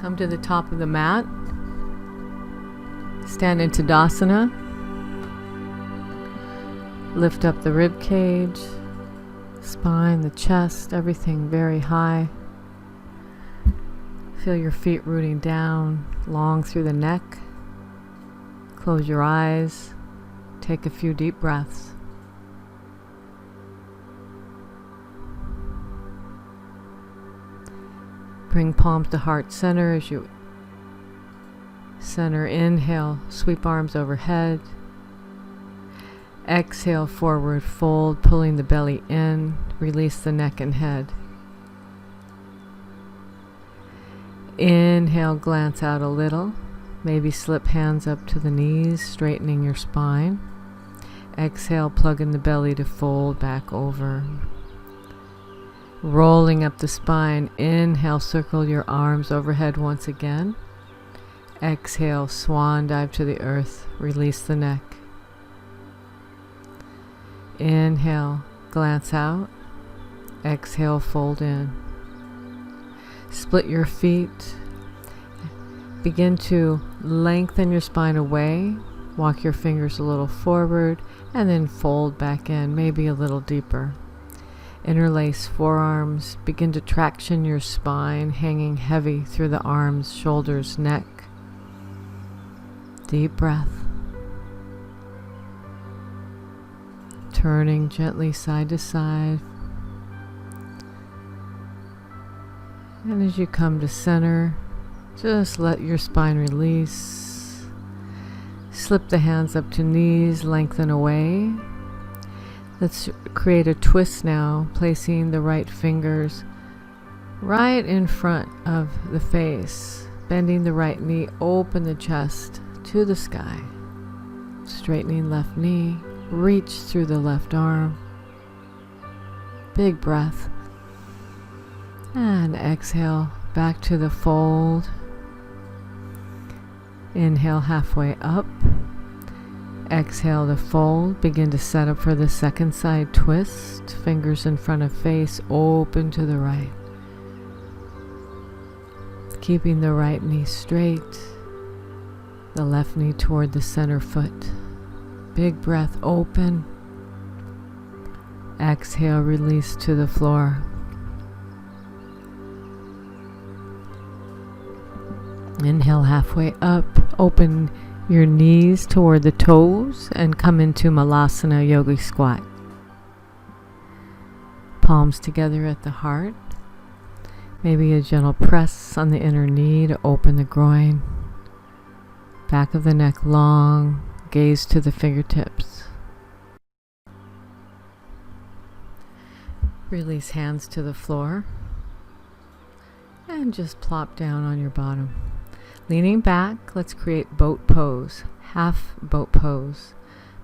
Come to the top of the mat. Stand into Tadasana. Lift up the rib cage, spine, the chest, everything very high. Feel your feet rooting down, long through the neck. Close your eyes. Take a few deep breaths. Bring palms to heart center as you center. Inhale, sweep arms overhead. Exhale, forward fold, pulling the belly in. Release the neck and head. Inhale, glance out a little. Maybe slip hands up to the knees, straightening your spine. Exhale, plug in the belly to fold back over. Rolling up the spine. Inhale, circle your arms overhead once again. Exhale, swan dive to the earth. Release the neck. Inhale, glance out. Exhale, fold in. Split your feet. Begin to lengthen your spine away. Walk your fingers a little forward and then fold back in, maybe a little deeper. Interlace forearms. Begin to traction your spine, hanging heavy through the arms, shoulders, neck. Deep breath. Turning gently side to side. And as you come to center, just let your spine release. Slip the hands up to knees, lengthen away. Let's create a twist now, placing the right fingers right in front of the face. Bending the right knee, open the chest to the sky. Straightening left knee, reach through the left arm. Big breath. And exhale, back to the fold. Inhale, halfway up. Exhale to fold. Begin to set up for the second side twist. Fingers in front of face, open to the right. Keeping the right knee straight. The left knee toward the center foot. Big breath, open. Exhale, release to the floor. Inhale, halfway up. Open your knees toward the toes and come into Malasana Yogi Squat. Palms together at the heart. Maybe a gentle press on the inner knee to open the groin. Back of the neck long. Gaze to the fingertips. Release hands to the floor. And just plop down on your bottom. Leaning back, let's create boat pose, half boat pose.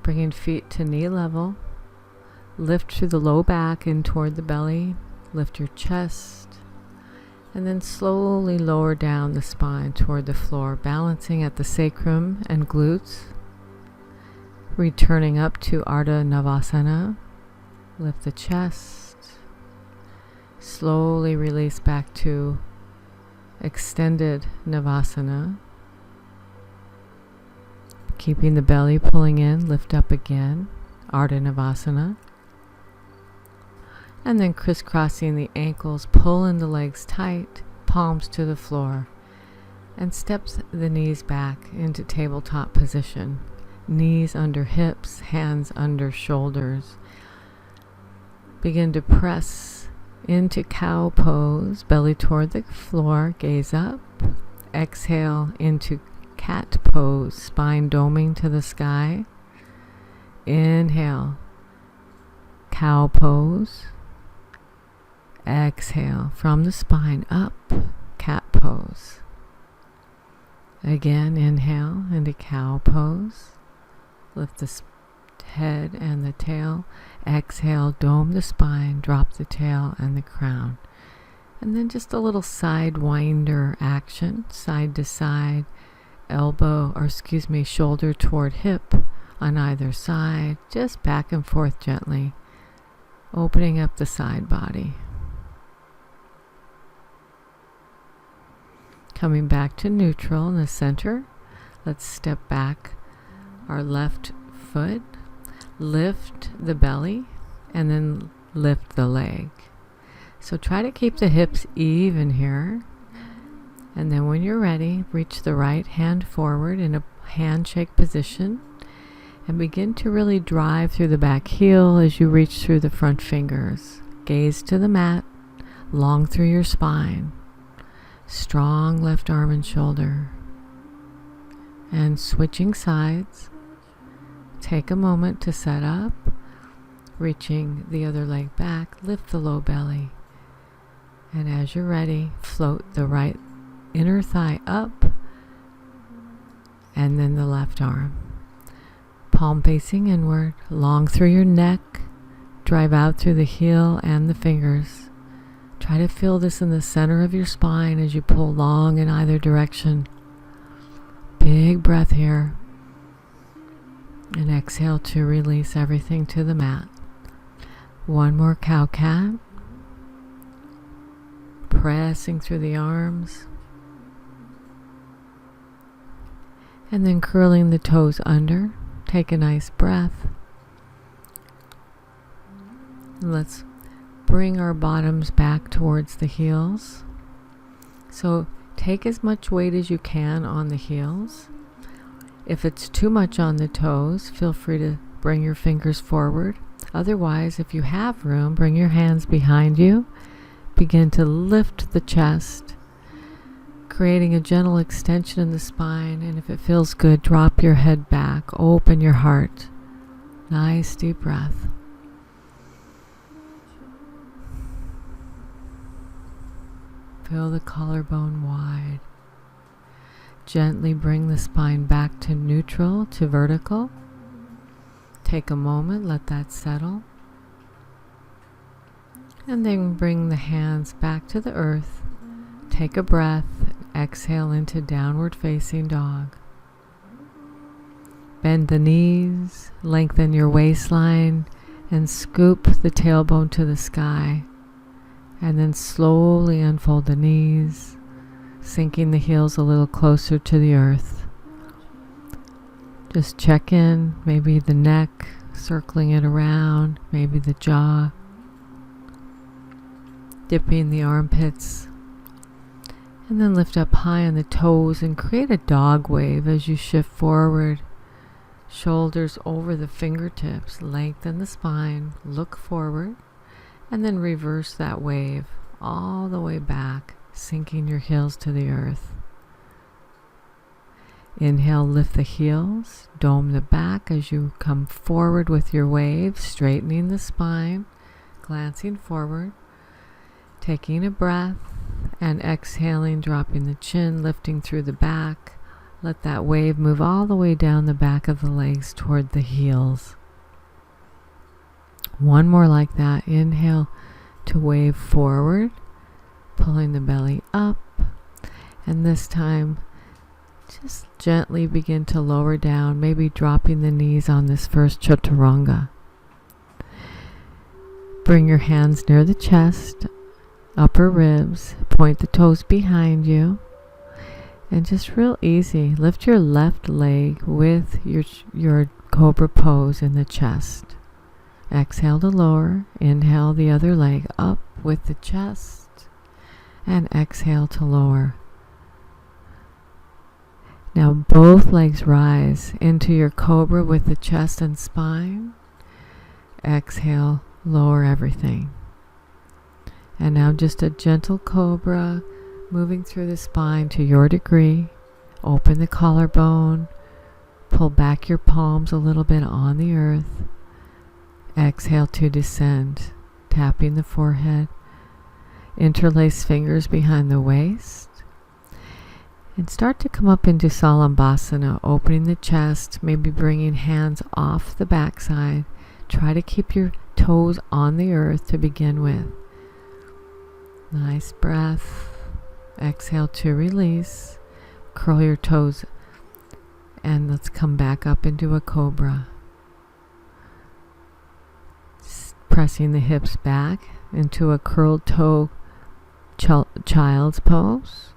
Bringing feet to knee level. Lift through the low back in toward the belly. Lift your chest. And then slowly lower down the spine toward the floor, balancing at the sacrum and glutes. Returning up to Ardha Navasana. Lift the chest. Slowly release back to extended Navasana. Keeping the belly pulling in, lift up again, Ardha Navasana. And then crisscrossing the ankles, pull in the legs tight, palms to the floor, and steps the knees back into tabletop position. Knees under hips, hands under shoulders. Begin to press into cow pose, belly toward the floor, gaze up. Exhale into cat pose, spine doming to the sky. Inhale, cow pose. Exhale from the spine up, cat pose. Again, inhale into cow pose. Lift the head and the tail. Exhale, dome the spine, drop the tail and the crown. And then just a little side winder action, side to side, shoulder toward hip on either side, just back and forth gently, opening up the side body. Coming back to neutral in the center, let's step back our left foot, lift the belly, and then lift the leg. So try to keep the hips even here. And then when you're ready, reach the right hand forward in a handshake position and begin to really drive through the back heel as you reach through the front fingers. Gaze to the mat, long through your spine. Strong left arm and shoulder. And switching sides. Take a moment to set up, reaching the other leg back, lift the low belly. And as you're ready, float the right inner thigh up, and then the left arm. Palm facing inward, long through your neck, drive out through the heel and the fingers. Try to feel this in the center of your spine as you pull long in either direction. Big breath here. And exhale to release everything to the mat. One more cow-cat. Pressing through the arms. And then curling the toes under. Take a nice breath. Let's bring our bottoms back towards the heels. So take as much weight as you can on the heels. If it's too much on the toes, feel free to bring your fingers forward. Otherwise, if you have room, bring your hands behind you. Begin to lift the chest, creating a gentle extension in the spine. And if it feels good, drop your head back, open your heart. Nice deep breath. Feel the collarbone wide. Gently bring the spine back to neutral, to vertical. Take a moment, let that settle. And then bring the hands back to the earth. Take a breath, exhale into downward facing dog. Bend the knees, lengthen your waistline, and scoop the tailbone to the sky. And then slowly unfold the knees, sinking the heels a little closer to the earth. Just check in, maybe the neck, circling it around, maybe the jaw. Dipping the armpits. And then lift up high on the toes and create a dog wave as you shift forward. Shoulders over the fingertips, lengthen the spine, look forward. And then reverse that wave all the way back, sinking your heels to the earth. Inhale, lift the heels, dome the back as you come forward with your wave, straightening the spine, glancing forward, taking a breath, and exhaling, dropping the chin, lifting through the back. Let that wave move all the way down the back of the legs toward the heels. One more like that. Inhale to wave forward, pulling the belly up. And this time, just gently begin to lower down, maybe dropping the knees on this first chaturanga. Bring your hands near the chest, upper ribs, point the toes behind you. And just real easy, lift your left leg with your cobra pose in the chest. Exhale to lower. Inhale the other leg up with the chest. And exhale to lower. Now both legs rise into your cobra with the chest and spine. Exhale, lower everything. And now just a gentle cobra moving through the spine to your degree. Open the collarbone. Pull back your palms a little bit on the earth. Exhale to descend, tapping the forehead. Interlace fingers behind the waist. And start to come up into Salambhasana, opening the chest, maybe bringing hands off the backside. Try to keep your toes on the earth to begin with. Nice breath. Exhale to release. Curl your toes. And let's come back up into a cobra. Pressing the hips back into a curled toe child's pose.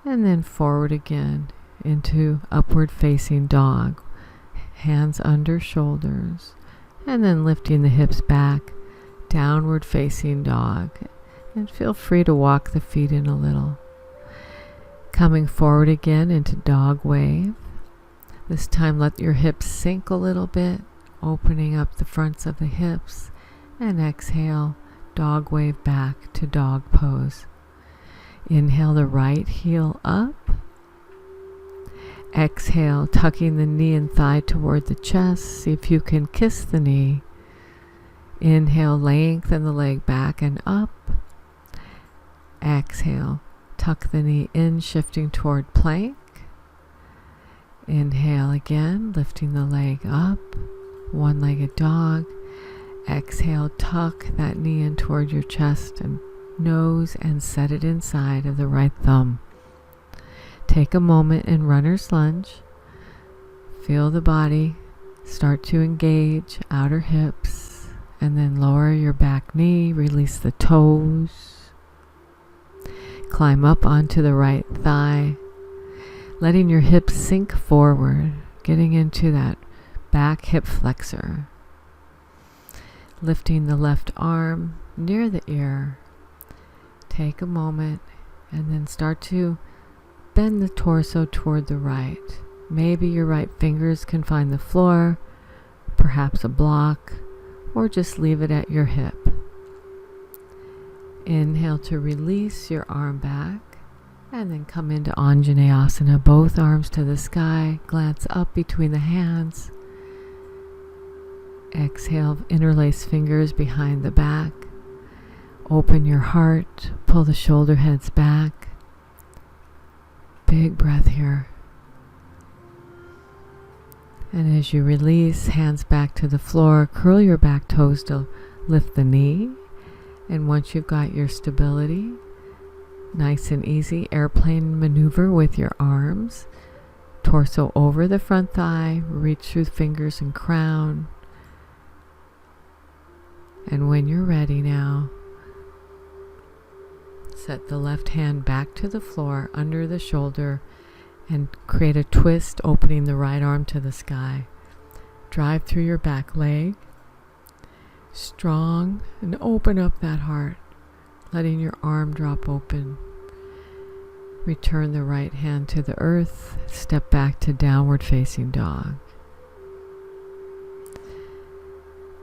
And then forward again into upward facing dog. Hands under shoulders. And then lifting the hips back, downward facing dog. And feel free to walk the feet in a little. Coming forward again into dog wave. This time let your hips sink a little bit, opening up the fronts of the hips. And exhale, dog wave back to dog pose. Inhale the right heel up. Exhale, tucking the knee and thigh toward the chest. See if you can kiss the knee. Inhale, lengthen the leg back and up. Exhale, tuck the knee in, shifting toward plank. Inhale again, lifting the leg up. One-legged dog. Exhale, tuck that knee in toward your chest and nose and set it inside of the right thumb. Take a moment in runner's lunge. Feel the body start to engage outer hips, and then lower your back knee, release the toes. Climb up onto the right thigh, letting your hips sink forward, getting into that back hip flexor. Lifting the left arm near the ear. Take a moment and then start to bend the torso toward the right. Maybe your right fingers can find the floor, perhaps a block, or just leave it at your hip. Inhale to release your arm back, and then come into Anjaneyasana, both arms to the sky, glance up between the hands. Exhale, interlace fingers behind the back. Open your heart, pull the shoulder heads back. Big breath here. And as you release, hands back to the floor, curl your back toes to lift the knee. And once you've got your stability, nice and easy, airplane maneuver with your arms. Torso over the front thigh, reach through fingers and crown. And when you're ready now, set the left hand back to the floor under the shoulder and create a twist, opening the right arm to the sky. Drive through your back leg, strong, and open up that heart, letting your arm drop open. Return the right hand to the earth, step back to downward facing dog.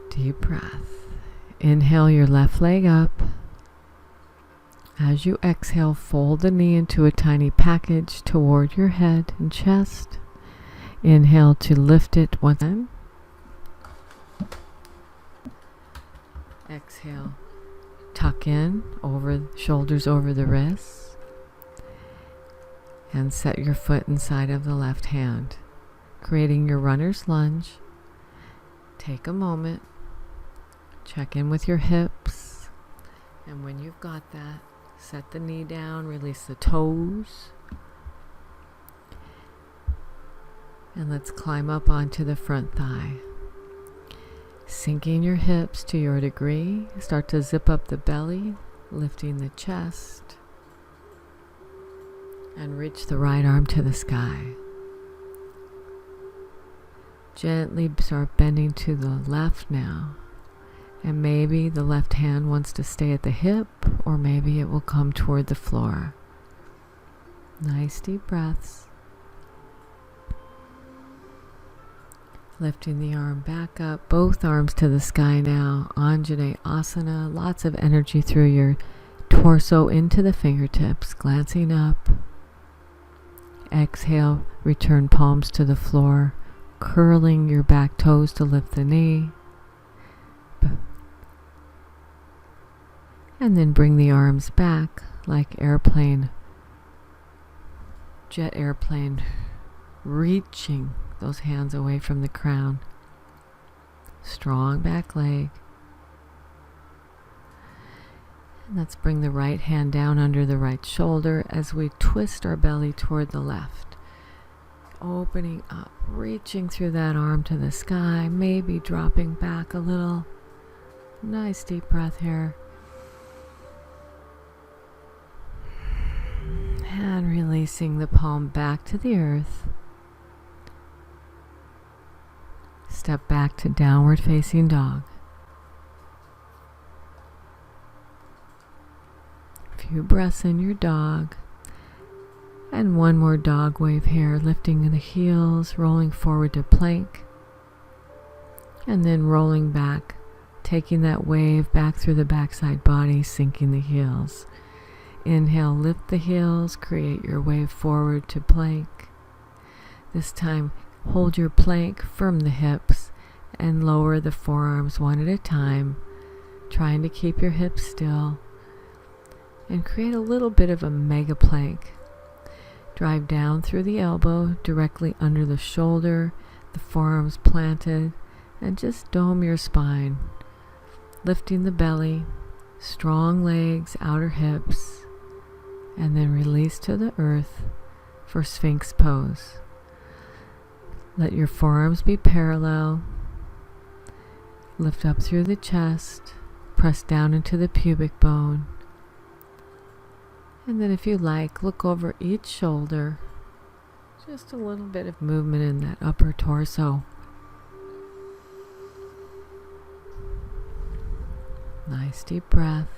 Deep breath. Inhale your left leg up. As you exhale, fold the knee into a tiny package toward your head and chest. Inhale to lift it once again. Exhale, tuck in, shoulders over the wrists. And set your foot inside of the left hand, creating your runner's lunge. Take a moment. Check in with your hips, and when you've got that, set the knee down, release the toes, and let's climb up onto the front thigh. Sinking your hips to your degree, start to zip up the belly, lifting the chest, and reach the right arm to the sky. Gently start bending to the left now. And maybe the left hand wants to stay at the hip, or maybe it will come toward the floor. Nice deep breaths. Lifting the arm back up, both arms to the sky now. Anjaneyasana, lots of energy through your torso into the fingertips, glancing up. Exhale, return palms to the floor, curling your back toes to lift the knee. And then bring the arms back like airplane, jet airplane, reaching those hands away from the crown. Strong back leg. And let's bring the right hand down under the right shoulder as we twist our belly toward the left. Opening up, reaching through that arm to the sky, maybe dropping back a little. Nice deep breath here. And release releasing the palm back to the earth. Step back to downward facing dog. Few breaths in your dog. And one more dog wave here, lifting the heels, rolling forward to plank. And then rolling back, taking that wave back through the backside body, sinking the heels. Inhale, lift the heels, create your wave forward to plank. This time, hold your plank, firm the hips, and lower the forearms one at a time, trying to keep your hips still. And create a little bit of a mega plank. Drive down through the elbow, directly under the shoulder, the forearms planted, and just dome your spine. Lifting the belly, strong legs, outer hips, and then release to the earth for Sphinx pose. Let your forearms be parallel. Lift up through the chest, press down into the pubic bone. And then if you like, look over each shoulder. Just a little bit of movement in that upper torso. Nice deep breath.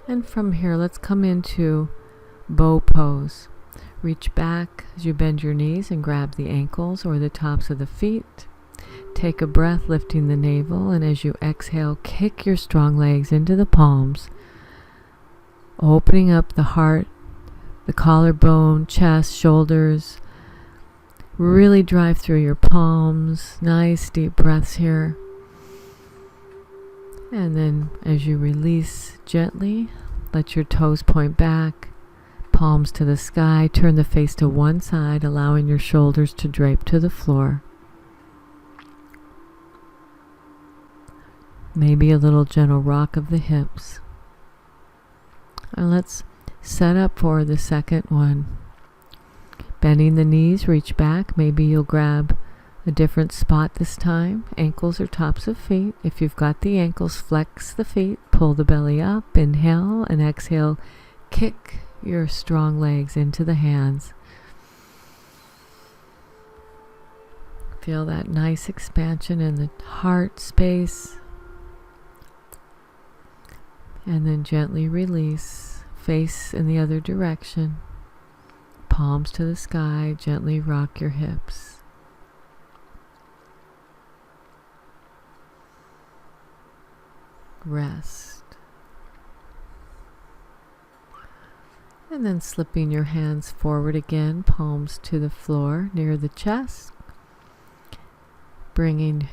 And from here, let's come into bow pose. Reach back as you bend your knees and grab the ankles or the tops of the feet. Take a breath, lifting the navel, and as you exhale, kick your strong legs into the palms. Opening up the heart, the collarbone, chest, shoulders. Really drive through your palms. Nice deep breaths here. And then as you release gently, let your toes point back, palms to the sky. Turn the face to one side, allowing your shoulders to drape to the floor. Maybe a little gentle rock of the hips. And let's set up for the second one. Bending the knees, reach back. Maybe you'll grab a different spot this time. Ankles or tops of feet. If you've got the ankles, flex the feet. Pull the belly up. Inhale and exhale. Kick your strong legs into the hands. Feel that nice expansion in the heart space. And then gently release, face in the other direction, palms to the sky, gently rock your hips. Rest. And then slipping your hands forward again, palms to the floor near the chest, bringing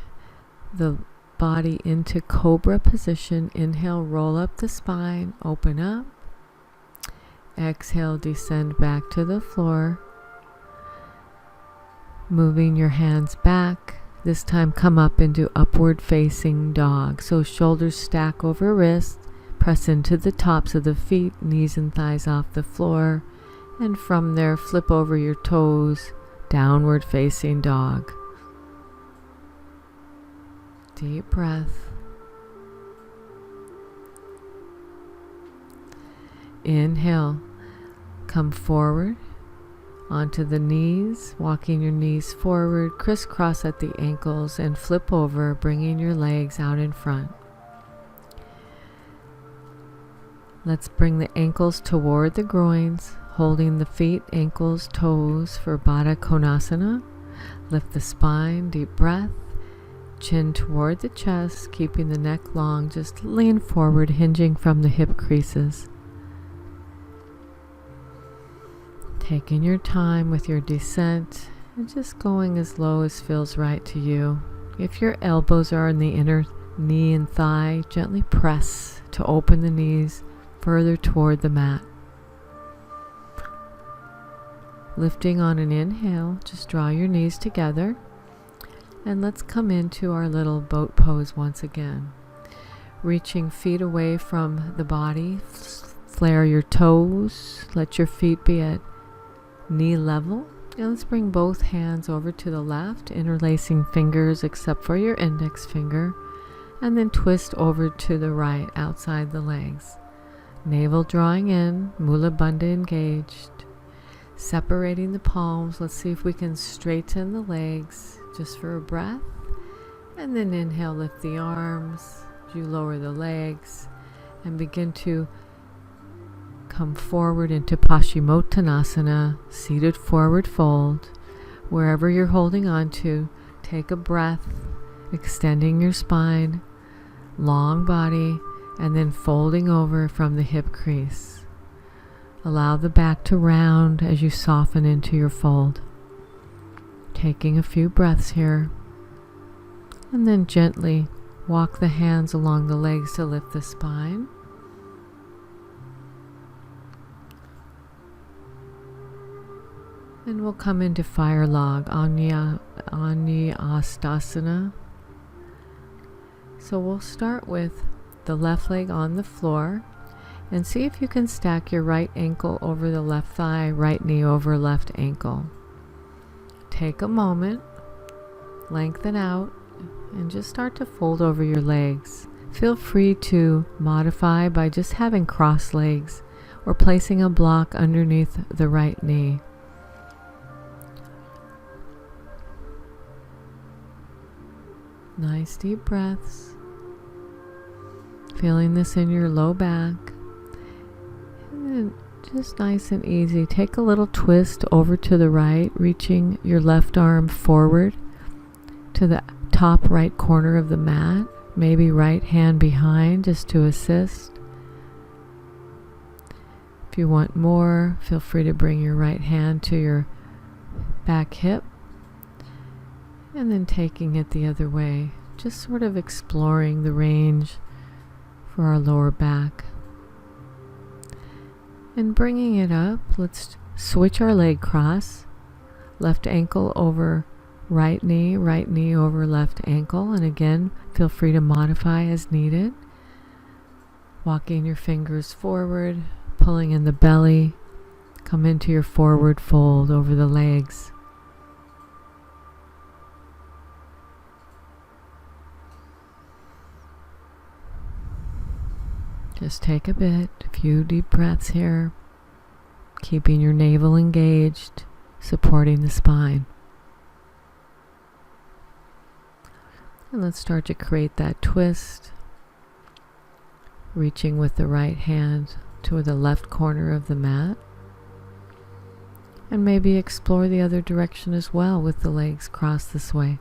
the body into cobra position. Inhale, roll up the spine, open up. Exhale, descend back to the floor. Moving your hands back. This time come up into upward facing dog. So shoulders stack over wrists. Press into the tops of the feet, knees and thighs off the floor. And from there, flip over your toes, downward facing dog. Deep breath. Inhale. Come forward onto the knees, walking your knees forward, crisscross at the ankles, and flip over, bringing your legs out in front. Let's bring the ankles toward the groins, holding the feet, ankles, toes for Baddha Konasana. Lift the spine, deep breath. Chin toward the chest, keeping the neck long. Just lean forward, hinging from the hip creases. Taking your time with your descent and just going as low as feels right to you. If your elbows are in the inner knee and thigh, gently press to open the knees further toward the mat. Lifting on an inhale, just draw your knees together. And let's come into our little boat pose once again. Reaching feet away from the body, flare your toes, let your feet be at knee level. And let's bring both hands over to the left, interlacing fingers except for your index finger. And then twist over to the right, outside the legs. Navel drawing in, Mula Bandha engaged. Separating the palms, let's see if we can straighten the legs just for a breath. And then inhale, lift the arms, you lower the legs, and begin to come forward into Paschimottanasana, seated forward fold. Wherever you're holding on to, take a breath, extending your spine, long body, and then folding over from the hip crease. Allow the back to round as you soften into your fold. Taking a few breaths here. And then gently walk the hands along the legs to lift the spine. And we'll come into fire log, Anyastasana. So we'll start with the left leg on the floor. And see if you can stack your right ankle over the left thigh, right knee over left ankle. Take a moment, lengthen out, and just start to fold over your legs. Feel free to modify by just having crossed legs or placing a block underneath the right knee. Nice deep breaths. Feeling this in your low back. And just nice and easy. Take a little twist over to the right, reaching your left arm forward to the top right corner of the mat. Maybe right hand behind just to assist. If you want more, feel free to bring your right hand to your back hip. And then taking it the other way. Just sort of exploring the range for our lower back. And bringing it up, let's switch our leg cross. Left ankle over right knee over left ankle. And again, feel free to modify as needed. Walking your fingers forward, pulling in the belly. Come into your forward fold over the legs. Just take a few deep breaths here, keeping your navel engaged, supporting the spine. And let's start to create that twist, reaching with the right hand to the left corner of the mat. And maybe explore the other direction as well with the legs crossed this way.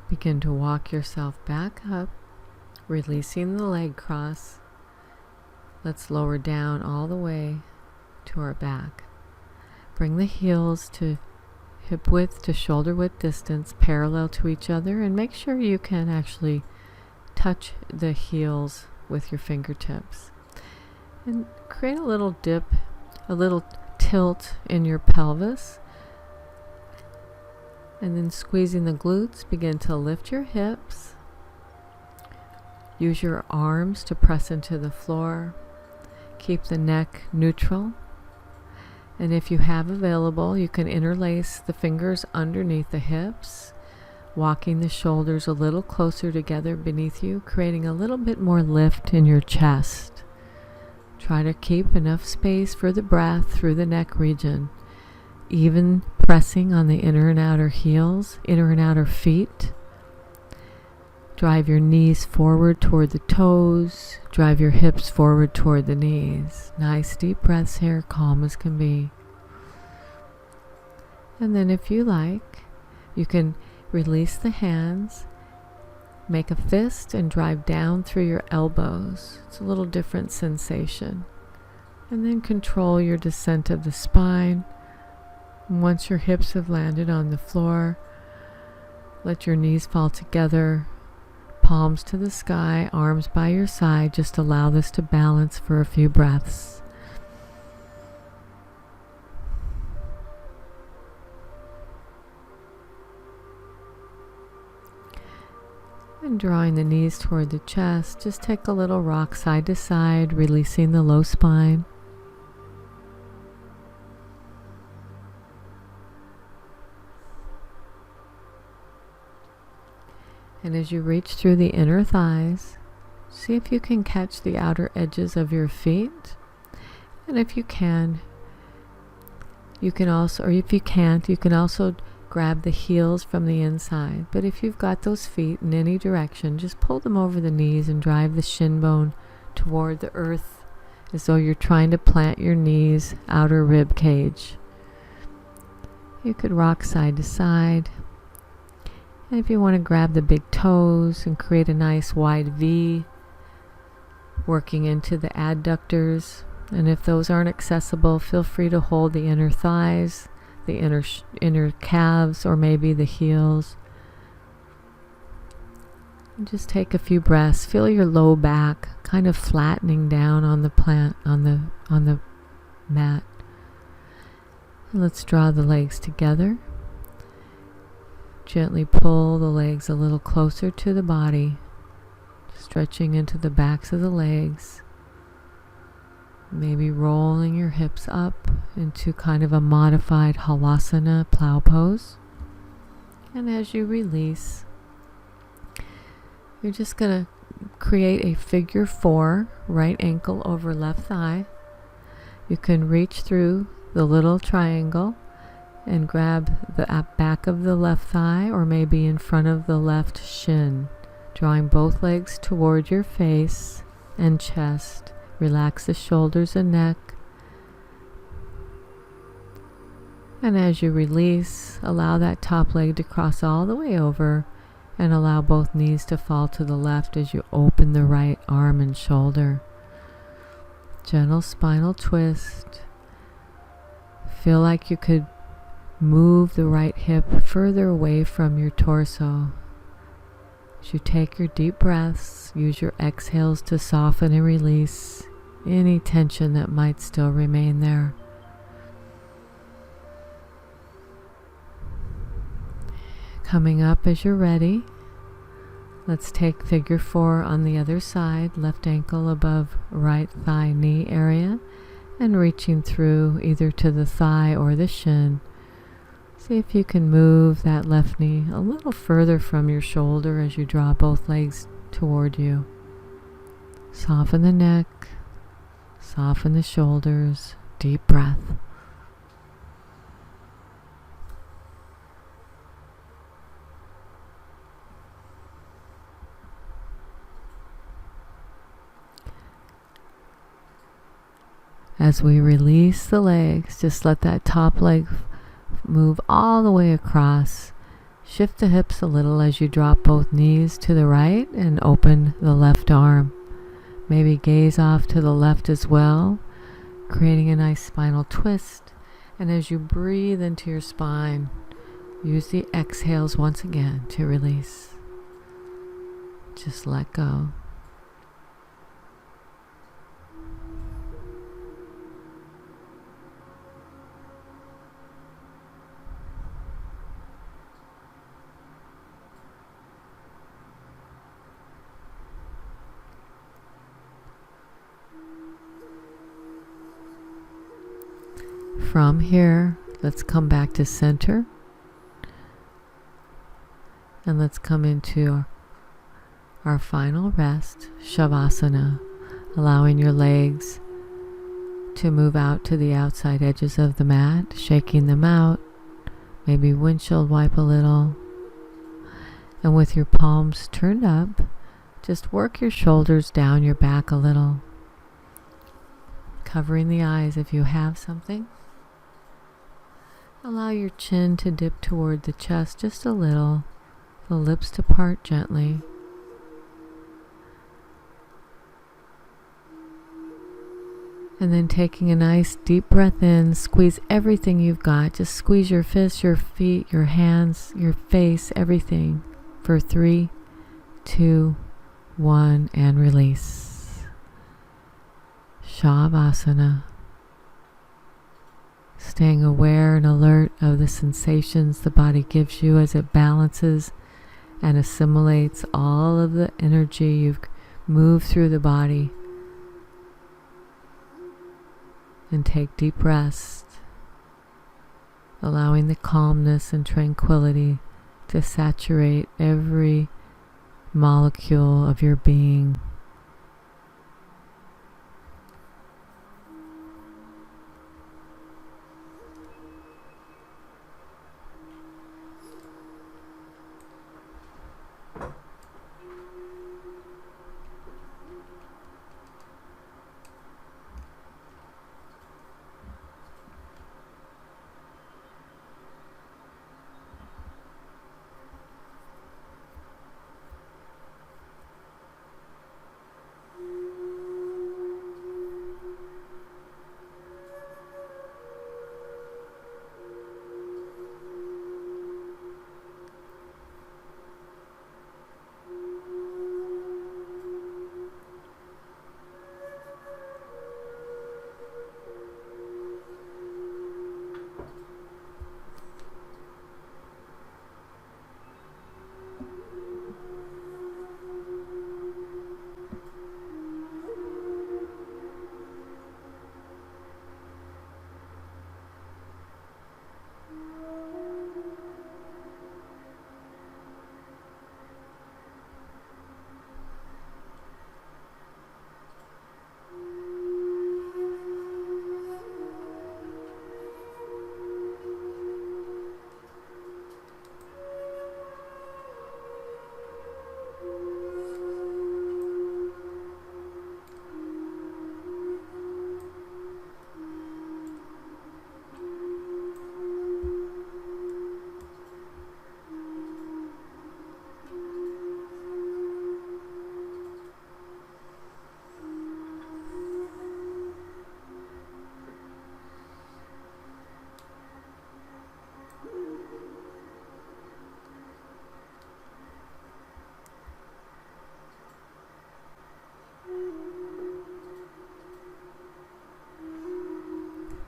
Begin to walk yourself back up, releasing the leg cross. Let's lower down all the way to our back. Bring the heels to hip width to shoulder width distance, parallel to each other, and make sure you can actually touch the heels with your fingertips. And create a little dip, a little tilt in your pelvis. And then squeezing the glutes, begin to lift your hips. Use your arms to press into the floor. Keep the neck neutral. And if you have available, you can interlace the fingers underneath the hips, walking the shoulders a little closer together beneath you, creating a little bit more lift in your chest. Try to keep enough space for the breath through the neck region. Even pressing on the inner and outer heels, inner and outer feet. Drive your knees forward toward the toes. Drive your hips forward toward the knees. Nice deep breaths here, calm as can be. And then if you like, you can release the hands, make a fist and drive down through your elbows. It's a little different sensation. And then control your descent of the spine. Once your hips have landed on the floor, let your knees fall together, palms to the sky, arms by your side. Just allow this to balance for a few breaths. And drawing the knees toward the chest, just take a little rock side to side, releasing the low spine. And as you reach through the inner thighs, see if you can catch the outer edges of your feet. And if you can, you can also, or if you can't, you can also grab the heels from the inside. But if you've got those feet in any direction, just pull them over the knees and drive the shin bone toward the earth as though you're trying to plant your knees outer rib cage. You could rock side to side. And if you want to grab the big toes and create a nice wide V, working into the adductors. And if those aren't accessible, feel free to hold the inner thighs, the inner calves, or maybe the heels. And just take a few breaths. Feel your low back kind of flattening down on the mat. And let's draw the legs together. Gently pull the legs a little closer to the body, stretching into the backs of the legs. Maybe rolling your hips up into kind of a modified halasana plow pose. And as you release, you're just going to create a figure 4, right ankle over left thigh. You can reach through the little triangle and grab the back of the left thigh, or maybe in front of the left shin, drawing both legs toward your face and chest. Relax the shoulders and neck. And as you release, allow that top leg to cross all the way over, and allow both knees to fall to the left as you open the right arm and shoulder. Gentle spinal twist. Feel like you could move the right hip further away from your torso. As you take your deep breaths, use your exhales to soften and release any tension that might still remain there. Coming up as you're ready, let's take figure 4 on the other side, left ankle above right thigh knee area, and reaching through either to the thigh or the shin. See if you can move that left knee a little further from your shoulder as you draw both legs toward you. Soften the neck, soften the shoulders, deep breath. As we release the legs, just let that top leg move all the way across. Shift the hips a little as you drop both knees to the right and open the left arm. Maybe gaze off to the left as well, creating a nice spinal twist. And as you breathe into your spine, use the exhales once again to release. Just let go. From here, let's come back to center, and let's come into our final rest, Shavasana, allowing your legs to move out to the outside edges of the mat, shaking them out, maybe windshield wipe a little, and with your palms turned up, just work your shoulders down your back a little, covering the eyes if you have something. Allow your chin to dip toward the chest just a little, the lips to part gently. And then taking a nice deep breath in, squeeze everything you've got. Just squeeze your fists, your feet, your hands, your face, everything for 3, 2, 1, and release. Shavasana. Staying aware and alert of the sensations the body gives you as it balances and assimilates all of the energy you've moved through the body. And take deep rest, allowing the calmness and tranquility to saturate every molecule of your being.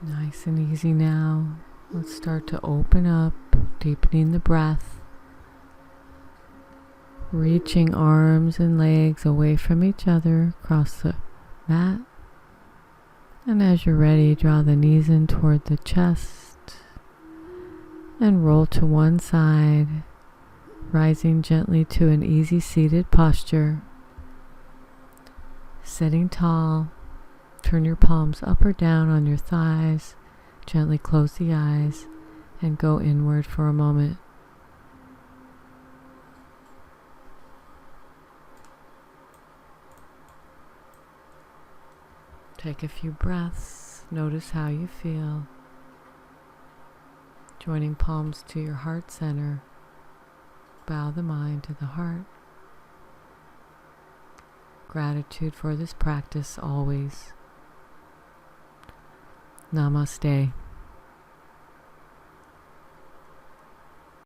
Nice and easy now. Let's start to open up, deepening the breath, reaching arms and legs away from each other across the mat. And as you're ready, draw the knees in toward the chest and roll to one side, rising gently to an easy seated posture. Sitting tall, turn your palms up or down on your thighs, gently close the eyes, and go inward for a moment. Take a few breaths, notice how you feel. Joining palms to your heart center, bow the mind to the heart. Gratitude for this practice always. Namaste.